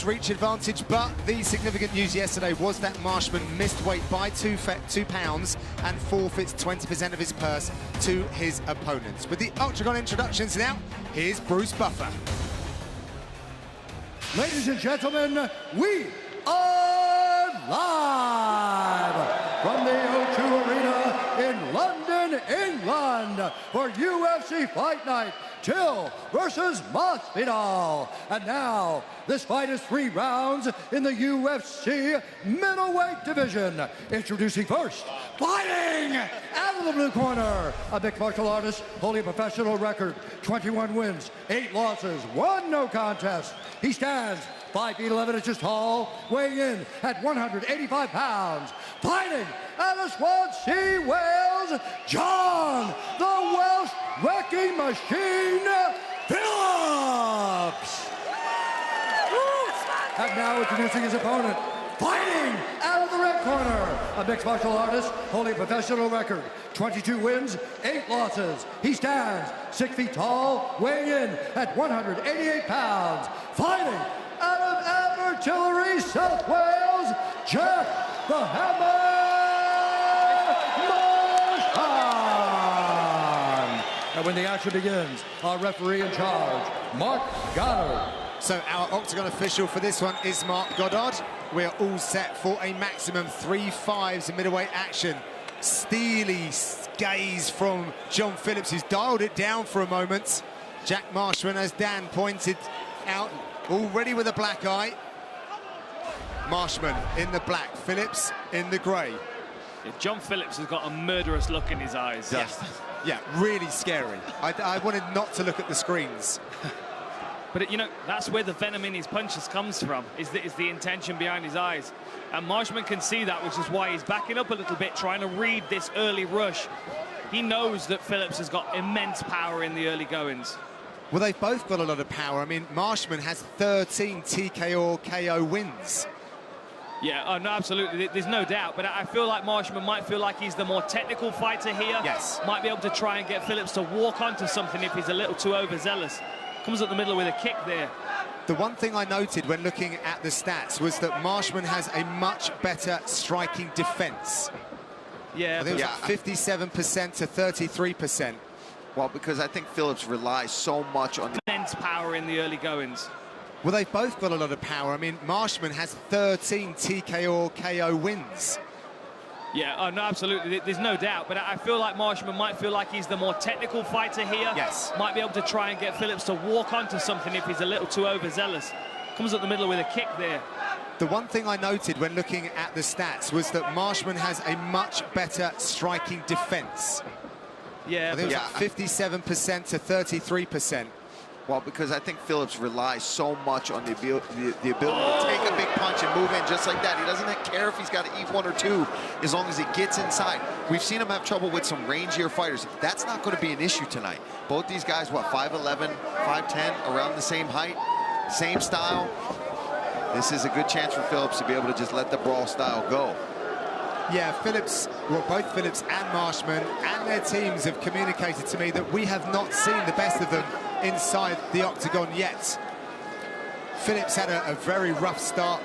reach advantage, but the significant news yesterday was that Marshman missed weight by 2 pounds and forfeits 20% of his purse to his opponents. With the Octagon introductions now, here's Bruce Buffer. Ladies and gentlemen, we are live from the O2 Arena in London, England for UFC Fight Night. Till versus Masvidal. And now, this fight is 3 rounds in the UFC middleweight division. Introducing first, fighting out of the blue corner, a mixed martial artist, holding a professional record, 21 wins, 8 losses, 1 no contest. He stands 5 feet 11 inches tall, weighing in at 185 pounds. Fighting out of Swansea, Wales, John, the Welsh wrecking machine, Filips. And now introducing his opponent, fighting out of the red corner, a mixed martial artist, holding a professional record, 22 wins, 8 losses. He stands 6 feet tall, weighing in at 188 pounds. Fighting out of Abertillery, South Wales, Джэк, the Hammer Marshman. And when the action begins, our referee in charge, Mark Goddard. So our Octagon official for this one is Mark Goddard. We're all set for a maximum 3 5s in middleweight action. Steely gaze from John Phillips, who's dialed it down for a moment. Jack Marshman, as Dan pointed out, already with a black eye. Marshman in the black, Phillips in the grey. Yeah, John Phillips has got a murderous look in his eyes. Yeah, really scary. I wanted not to look at the screens. But, you know, that's where the venom in his punches comes from, is the intention behind his eyes. And Marshman can see that, which is why he's backing up a little bit, trying to read this early rush. He knows that Phillips has got immense power in the early goings. Well, they've both got a lot of power. I mean, Marshman has 13 TKO or KO wins. Yeah, oh, no, absolutely. There's no doubt. But I feel like Marshman might feel like he's the more technical fighter here. Yes. Might be able to try and get Phillips to walk onto something if he's a little too overzealous. Comes up the middle with a kick there. The one thing I noted when looking at the stats was that Marshman has a much better striking defense. Yeah, I think it was like 57% to 33%. Well, because I think Phillips relies so much on the immense power in the early goings. Well, they've both got a lot of power. I mean, Marshman has 13 TKO or KO wins. Yeah, oh, no, absolutely. There's no doubt. But I feel like Marshman might feel like he's the more technical fighter here. Yes. Might be able to try and get Phillips to walk onto something if he's a little too overzealous. Comes up the middle with a kick there. The one thing I noted when looking at the stats was that Marshman has a much better striking defense. Yeah, I think it was like 57% to 33%. Well, because I think Phillips relies so much on the ability to take a big punch and move in just like that. He doesn't care if he's got to eat 1 or 2 as long as he gets inside. We've seen him have trouble with some rangier fighters. That's not going to be an issue tonight. Both these guys, what, 5'11", 5'10", around the same height, same style. This is a good chance for Phillips to be able to just let the brawl style go. Yeah, Phillips, well, both Phillips and Marshman and their teams have communicated to me that we have not seen the best of them inside the Octagon yet. Phillips had a very rough start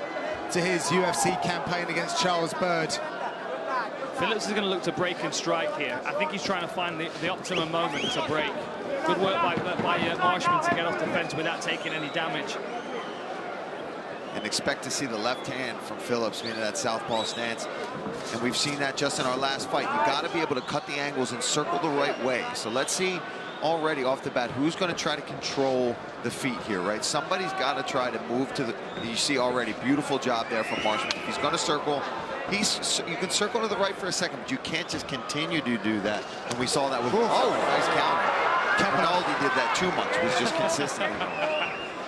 to his UFC campaign against Charles Bird. Phillips is going to look to break and strike here. I think he's trying to find the optimum moment to break. Good work by Marshman to get off the fence without taking any damage. And expect to see the left hand from Phillips into that southpaw stance. And we've seen that just in our last fight. You got to be able to cut the angles and circle the right way. So let's see already off the bat who's going to try to control the feet here, right? Somebody's got to try to move to the... You see already, beautiful job there from Marshman. If he's going to circle, you can circle to the right for a second, but you can't just continue to do that. And we saw that with... Oh, nice counter. Capinaldi did that too much, was just consistent.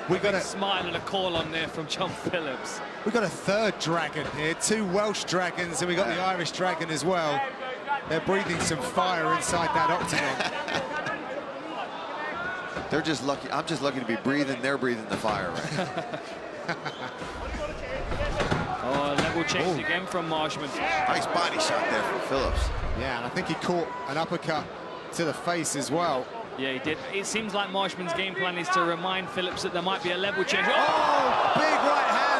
We got a smile and a call on there from John Phillips. We've got a third dragon here, 2 Welsh dragons, and we got the Irish dragon as well. They're breathing some fire inside that octagon. They're just lucky. I'm just lucky to be breathing. They're breathing the fire right now. Oh, level change again from Marshman. Nice body shot there from Phillips. Yeah, and I think he caught an uppercut to the face as well. Yeah, he did. It seems like Marshman's game plan is to remind Phillips that there might be a level change. Oh, big right hand.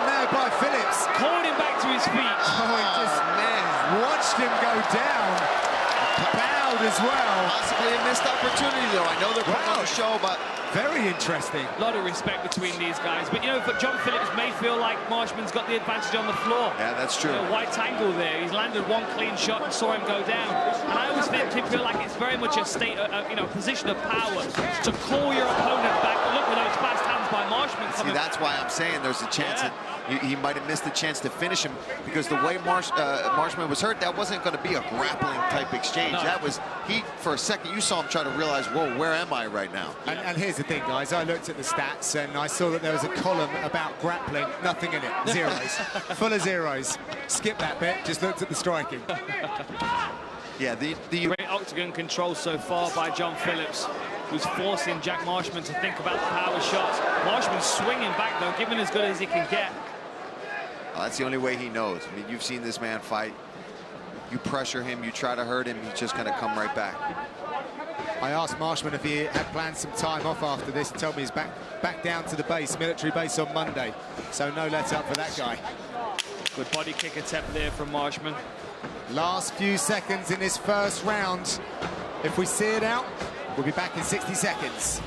his feet. Oh, he just watched him go down. Bowed as well. Possibly a missed opportunity, though. I know they're putting on a show, but very interesting. A lot of respect between these guys. But, you know, for John Phillips may feel like Marshman's got the advantage on the floor. Yeah, that's true. You know, white angle there. He's landed one clean shot and saw him go down. And I always feel like it's very much a state, you know, position of power to call your opponent back. Look at those fast hands by Marshman. See, that's why I'm saying there's a chance that he might have missed the chance to finish him, because the way Marshman was hurt, that wasn't going to be a grappling type exchange. No. That was, for a second, you saw him try to realize, whoa, where am I right now? And here's the thing, guys. I looked at the stats and I saw that there was a column about grappling. Nothing in it. Zeros. Full of zeros. Skip that bit. Just looked at the striking. Yeah, the great octagon control so far by John Phillips, who's forcing Jack Marshman to think about the power shots. Marshman's swinging back, though, giving as good as he can get. That's the only way he knows. I mean, you've seen this man fight. You pressure him, you try to hurt him, he's just going to come right back. I asked Marshman if he had planned some time off after this. He told me he's back down to the base, military base on Monday. So no let up for that guy. Good body kick attempt there from Marshman. Last few seconds in this first round. If we see it out, we'll be back in 60 seconds.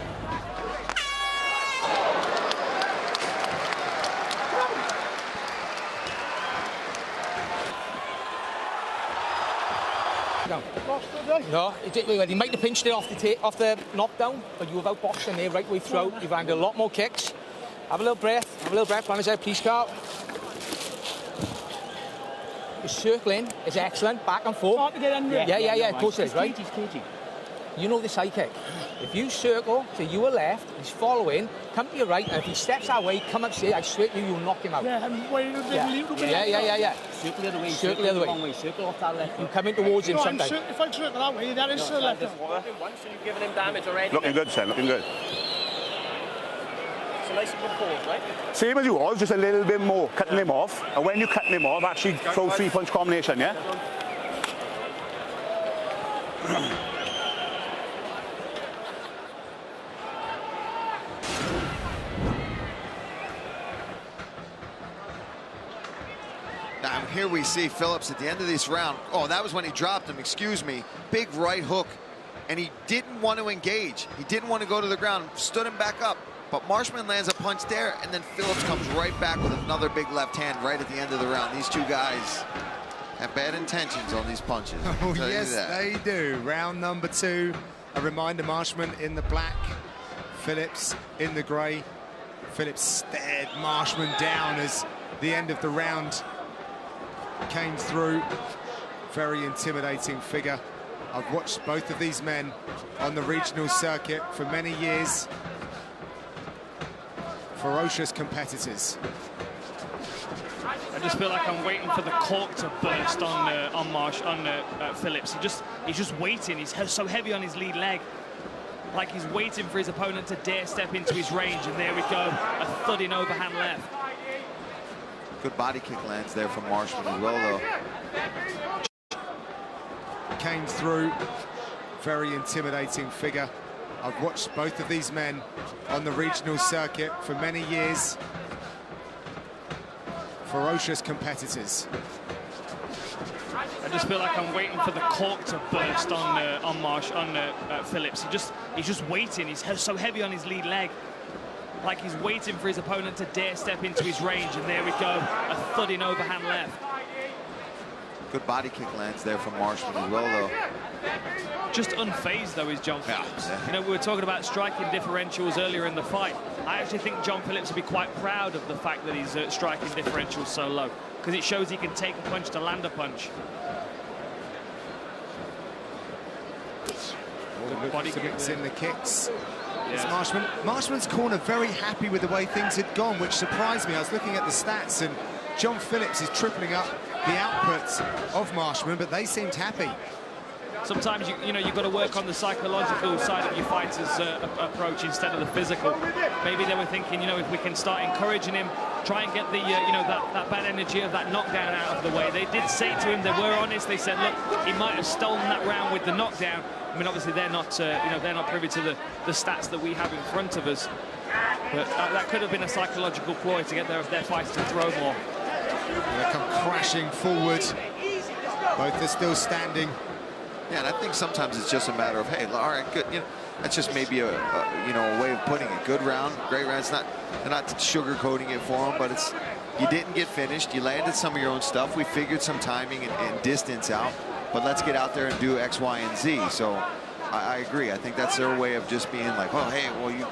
No, he might have pinched it off the knockdown, but you were out boxing there right way throughout. You've landed a lot more kicks. Have a little breath. Have a little breath. Plan ahead, please, Carl. You're circling. It's excellent. Back and forth. Yeah. Of course it is, right? You know this high kick. If you circle to your left, he's following, come to your right, and if he steps that way, come upstairs, I swear to you, you'll knock him out. Yeah. Circle the other way. Circle the other way. Circle off that left. You come in towards him sometimes. If I circle that way, that is the left. Once you've given him damage already. Looking good, son, looking good. It's a nice and good pause, right? Same as you was, just a little bit more, cutting him off. And when you're cutting him off, actually throw three-punch combination, yeah? Now, here we see Phillips at the end of this round. Oh, that was when he dropped him, excuse me. Big right hook. And he didn't want to engage. He didn't want to go to the ground, stood him back up. But Marshman lands a punch there, and then Phillips comes right back with another big left hand right at the end of the round. These two guys have bad intentions on these punches. Oh, yes, they do. Round number 2. A reminder, Marshman in the black, Phillips in the grey. Phillips stared Marshman down as the end of the round came through. Very intimidating figure. I've watched both of these men on the regional circuit for many years. Ferocious competitors. I just feel like I'm waiting for the cork to burst on Phillips. He's just waiting. He's so heavy on his lead leg, like he's waiting for his opponent to dare step into his range. And there we go, a thudding overhand left. Good body kick lands there from Marshman as well, though. Came through. Very intimidating figure. I've watched both of these men on the regional circuit for many years. Ferocious competitors. I just feel like I'm waiting for the cork to burst on Phillips. He's just waiting. He's so heavy on his lead leg, like he's waiting for his opponent to dare step into his range. And there we go, a thudding overhand left. Good body kick lands there from Marshman as well, though. Just unfazed, though, is John Phillips. You know, we were talking about striking differentials earlier in the fight. I actually think John Phillips would be quite proud of the fact that he's striking differentials so low, because it shows he can take a punch to land a punch. Body kicks in the kicks. It's Marshman. Marshman's corner very happy with the way things had gone, which surprised me. I was looking at the stats, and John Phillips is tripling up the output of Marshman, but they seemed happy. Sometimes you've got to work on the psychological side of your fighter's approach instead of the physical. Maybe they were thinking, if we can start encouraging him, try and get the that bad energy of that knockdown out of the way. They did say to him, they were honest. They said, look, he might have stolen that round with the knockdown. I mean, obviously they're not they're not privy to the stats that we have in front of us. But that could have been a psychological ploy to get their fighters to throw more. They come crashing forward. Both are still standing. Yeah, and I think sometimes it's just a matter of, hey, all right, good. You know, that's just maybe a way of putting it. Good round, great round. It's not, they're not sugarcoating it for him, but it's, you didn't get finished. You landed some of your own stuff. We figured some timing and distance out, but let's get out there and do X, Y, and Z. So I agree. I think that's their way of just being like, oh, hey, well, you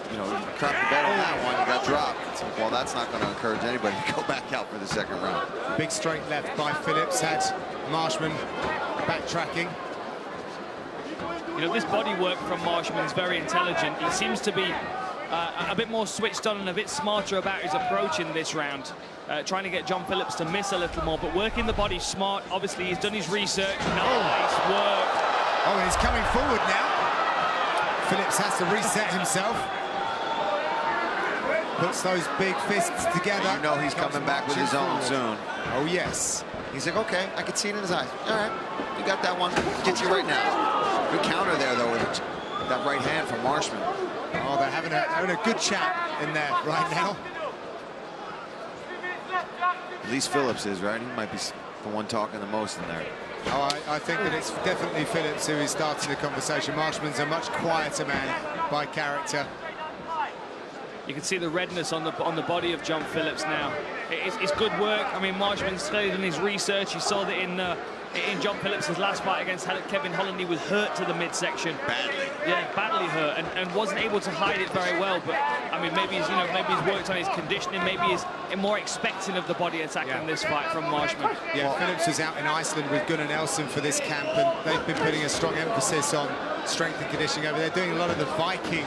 crapped the bet on that one. You got dropped. Well, that's not going to encourage anybody to go back out for the second round. Big straight left by Phillips. Had Marshman backtracking. You know, this body work from Marshman is very intelligent. He seems to be a bit more switched on and a bit smarter about his approach in this round. Trying to get John Phillips to miss a little more, but working the body smart. Obviously, he's done his research. Nice work. Oh, and he's coming forward now. Phillips has to reset himself. Puts those big fists together. You know he's coming back with his own soon. Oh, yes. He's like, okay, I can see it in his eyes. All right, you got that one. Gets you right now. Good counter there, though, with that right hand from Marshman. Oh, they're having a good chat in there right now. At least Phillips is, right? He might be the one talking the most in there. Oh, I think that it's definitely Phillips who is starting the conversation. Marshman's a much quieter man by character. You can see the redness on the body of John Phillips now. It's good work. I mean, Marshman's clearly done his research. You saw that in John Phillips' last fight against Kevin Holland, he was hurt to the midsection. Badly. Yeah, badly hurt, and wasn't able to hide it very well. But I mean, maybe he's worked on his conditioning. Maybe he's more expecting of the body attack in this fight from Marshman. Yeah, Phillips was out in Iceland with Gunnar Nelson for this camp, and they've been putting a strong emphasis on strength and conditioning over there, doing a lot of the Viking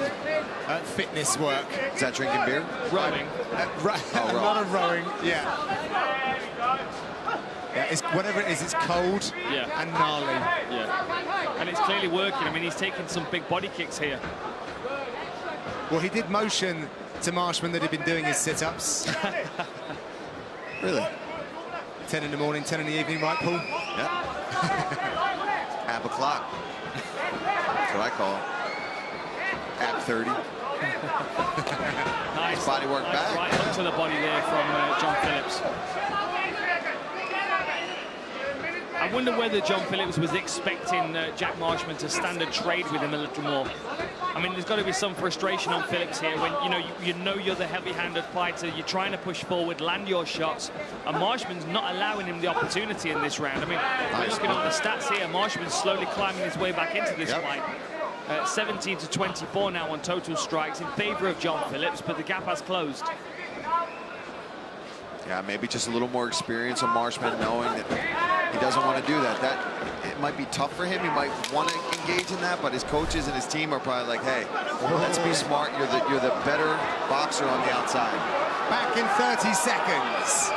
fitness work. Is that drinking beer? Rowing. A lot of rowing, yeah. Yeah, it's, whatever it is, it's cold and gnarly. Yeah, and it's clearly working. I mean, he's taking some big body kicks here. Well, he did motion to Marshman that he'd been doing his sit-ups. Really? 10 in the morning, 10 in the evening, right, Paul? Yeah. Ab o'clock. That's what I call it. Ab 30. Nice body work back. Right hook to the body there from John Phillips. I wonder whether John Phillips was expecting Jack Marshman to stand and trade with him a little more. I mean, there's got to be some frustration on Phillips here when you know you're the heavy-handed fighter. You're trying to push forward, land your shots, and Marshman's not allowing him the opportunity in this round. I mean, we're looking at the stats here. Marshman's slowly climbing his way back into this fight. 17 to 24 now on total strikes in favor of John Phillips, but the gap has closed. Yeah, maybe just a little more experience on Marshman, knowing that he doesn't want to do that. It might be tough for him. He might want to engage in that, but his coaches and his team are probably like, hey, let's be smart. You're the better boxer on the outside. Back in 30 seconds.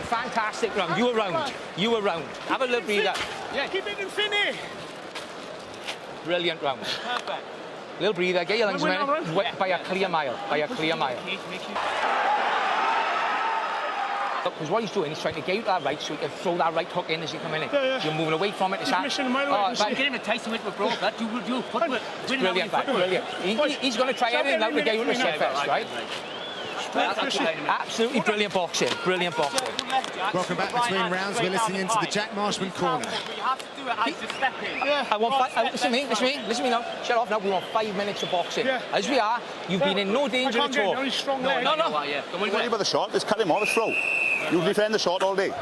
Fantastic round. You were round. You were round. Have a little breather. Yeah, keep it in finish. Brilliant round. Perfect. Little breather. Get your lungs in by a clear mile. By a clear mile. Because what he's doing, he's trying to get you that right so he can throw that right hook in as you come in. You're moving away from it. He's missing a mile away. Get him a Tyson with bro. That you will do. Brilliant, brilliant. He's going to try everything now to get you to set first, right? Absolutely brilliant boxing. Brilliant boxing. Welcome back between rounds. We're listening into the Jack Marshman corner. You have to do it as you step in. I want listen to me now. Shut off now. We want 5 minutes of boxing. As we are, you've been in no danger at all. No. Don't worry about the shot. Just cut him off. It's throw. You defend the shot all day.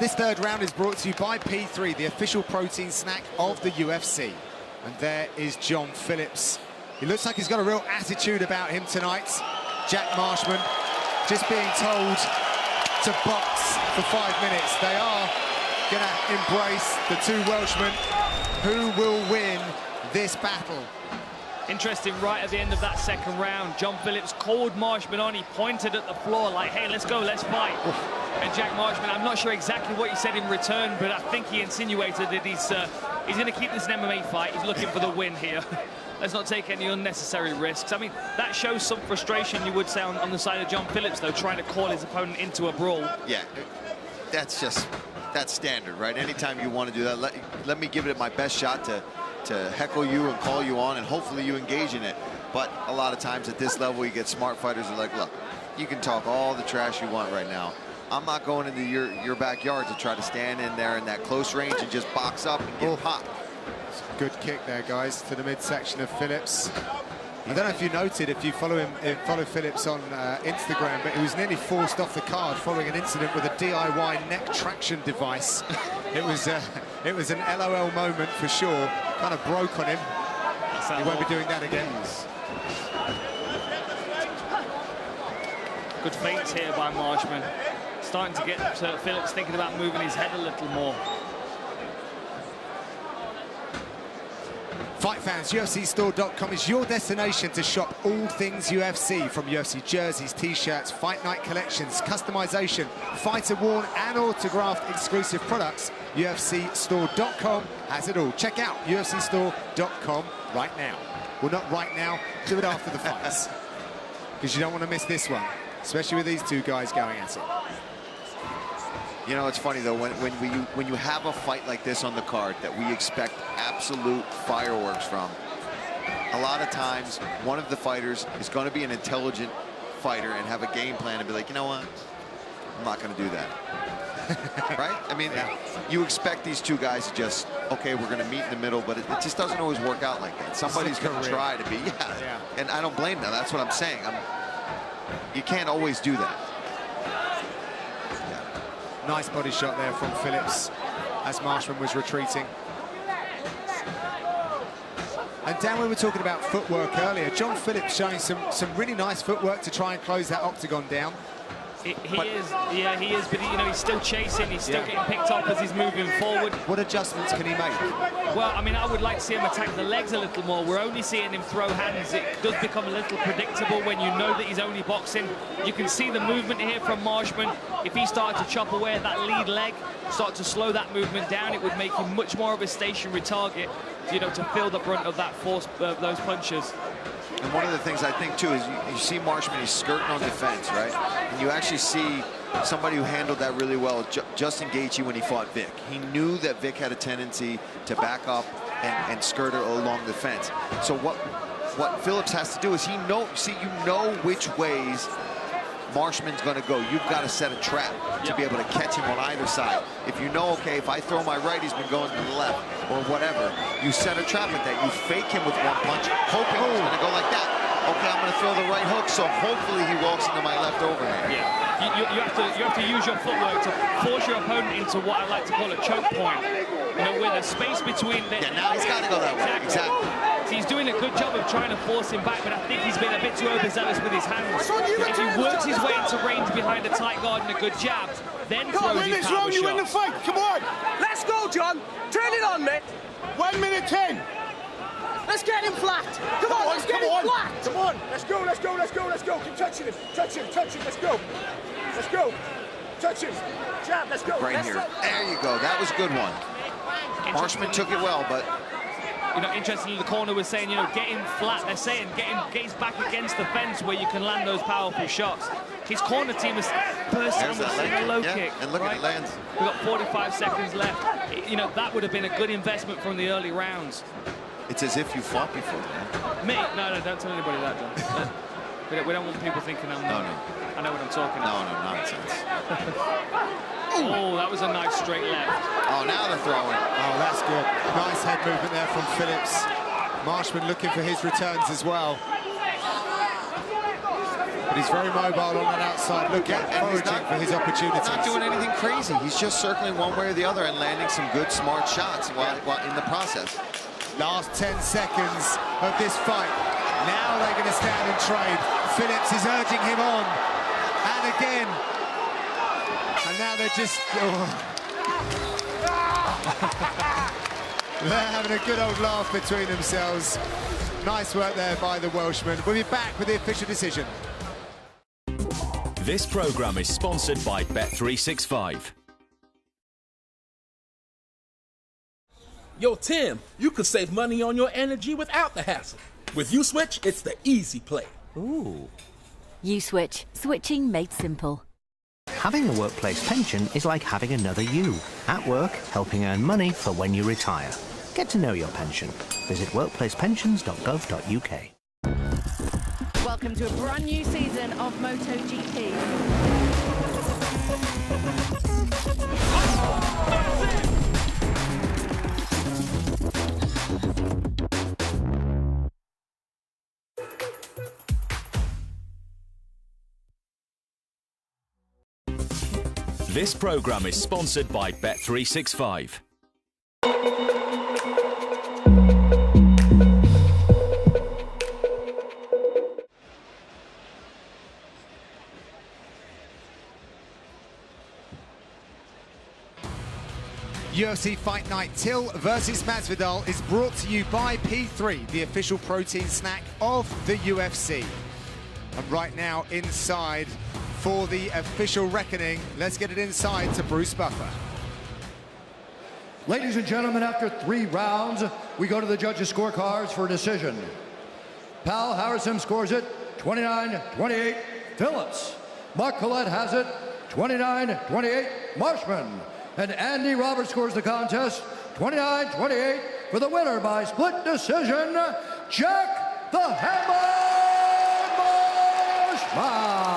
This third round is brought to you by P3, the official protein snack of the UFC. And there is John Phillips. He looks like he's got a real attitude about him tonight. Jack Marshman just being told to box for 5 minutes. They are going to embrace the two Welshmen. Who will win this battle? Interesting, right at the end of that second round, John Phillips called Marshman on. He pointed at the floor like, hey, let's go, let's fight. And Jack Marshman, I'm not sure exactly what he said in return, but I think he insinuated that he's going to keep this an MMA fight. He's looking for the win here. Let's not take any unnecessary risks. I mean, that shows some frustration, you would say, on the side of John Phillips, though, trying to call his opponent into a brawl. Yeah, that's just that's standard, right? Anytime you want to do that, let me give it my best shot to heckle you and call you on, and hopefully you engage in it. But a lot of times at this level, you get smart fighters who are like, look, you can talk all the trash you want right now. I'm not going into your backyard to try to stand in there in that close range and just box up and get popped. Good kick there, guys, to the midsection of Phillips. I don't know if you noted, if you follow Phillips on Instagram, but he was nearly forced off the card following an incident with a DIY neck traction device. It was an LOL moment for sure. Kind of broke on him. He won't be doing that again. Good feints here by Marshman. Starting to get Phillips thinking about moving his head a little more. Fight fans, UFCstore.com is your destination to shop all things UFC, from UFC jerseys, t-shirts, fight night collections, customization, fighter-worn and autographed exclusive products. UFCstore.com has it all. Check out UFCstore.com right now. Well, not right now, do it after the fights, because you don't want to miss this one, especially with these two guys going at it. You know, it's funny though, when you have a fight like this on the card that we expect absolute fireworks from, a lot of times one of the fighters is going to be an intelligent fighter and have a game plan and be like, you know what, I'm not going to do that. Right? I mean, you expect these two guys to just, okay, we're going to meet in the middle, but it just doesn't always work out like that. Somebody's going to try to be, and I don't blame them. That's what I'm saying. You can't always do that. Nice body shot there from Phillips as Marshman was retreating. And Dan, we were talking about footwork earlier. John Phillips showing some really nice footwork to try and close that octagon down. He is, but you know, he's still chasing, he's still getting picked up as he's moving forward. What adjustments can he make? Well, I mean, I would like to see him attack the legs a little more. We're only seeing him throw hands. It does become a little predictable when you know that he's only boxing. You can see the movement here from Marshman. If he started to chop away at that lead leg, start to slow that movement down, it would make him much more of a stationary target, you know, to feel the brunt of that force, those punches. And one of the things I think, too, is you see Marshman, he's skirting on defense, right? And you actually see somebody who handled that really well, Justin Gaethje, when he fought Vic. He knew that Vic had a tendency to back up and skirt along the fence. So what Phillips has to do is you know which ways Marshman's going to go. You've got to set a trap to be able to catch him on either side. If you know, okay, if I throw my right, he's been going to the left or whatever, you set a trap at that. You fake him with one punch, hoping he's going to go like that. Okay, I'm going to throw the right hook, so hopefully he walks into my left overhand. Yeah, you have to use your footwork to force your opponent into what I like to call a choke point. You know, where the space between the... Yeah, now he's got to go that way. Exactly. So he's doing a good job of trying to force him back, but I think he's been a bit too overzealous with his hands. If he works his way into range behind a tight guard and a good jab, then throws his power shot. You win the fight. Come on. Let's go, John. Turn it on, mate. 1 minute 10. Let's get him flat. Come on, let's get him flat. Come on. Let's go, let's go, let's go, let's go. Keep touching him. Touch him, touch him. Let's go. Let's go. Touch him. Jab, let's go. Right here. There you go. That was a good one. Marshman took it well, but... You know, interestingly, the corner was saying, you know, get him flat. They're saying get his back against the fence where you can land those powerful shots. His corner team is bursting with a low kick. And look at it lands. We've got 45 seconds left. You know, that would have been a good investment from the early rounds. It's as if you fought before, man. Me? No, don't tell anybody that, John. We don't want people thinking I'm not. No. I know what I'm talking about. No, nonsense. Oh, that was a nice straight left. Oh, now they're throwing. Oh, that's good. Nice head movement there from Phillips. Marshman looking for his returns as well. But he's very mobile on that outside, looking foraging for his opportunities. He's not doing anything crazy. He's just circling one way or the other and landing some good, smart shots while in the process. Last 10 seconds of this fight. Now they're going to stand and trade. Phillips is urging him on. And again. And now they're just... They're having a good old laugh between themselves. Nice work there by the Welshman. We'll be back with the official decision. This programme is sponsored by Bet365. Yo, Tim, you could save money on your energy without the hassle. With U-Switch, it's the easy play. Ooh. U-Switch. Switching made simple. Having a workplace pension is like having another you. At work, helping earn money for when you retire. Get to know your pension. Visit workplacepensions.gov.uk. Welcome to a brand new season of MotoGP. This programme is sponsored by Bet365. UFC Fight Night Till versus Masvidal is brought to you by P3, the official protein snack of the UFC. And right now inside for the official reckoning, let's get it inside to Bruce Buffer. Ladies and gentlemen, after 3 rounds, we go to the judges' scorecards for a decision. Pal Harrison scores it 29-28, Phillips. Mark Collette has it 29-28, Marshman. And Andy Roberts scores the contest 29-28 for the winner by split decision, Jack the Hammer Marshman.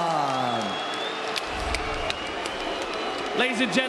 Ladies and gentlemen.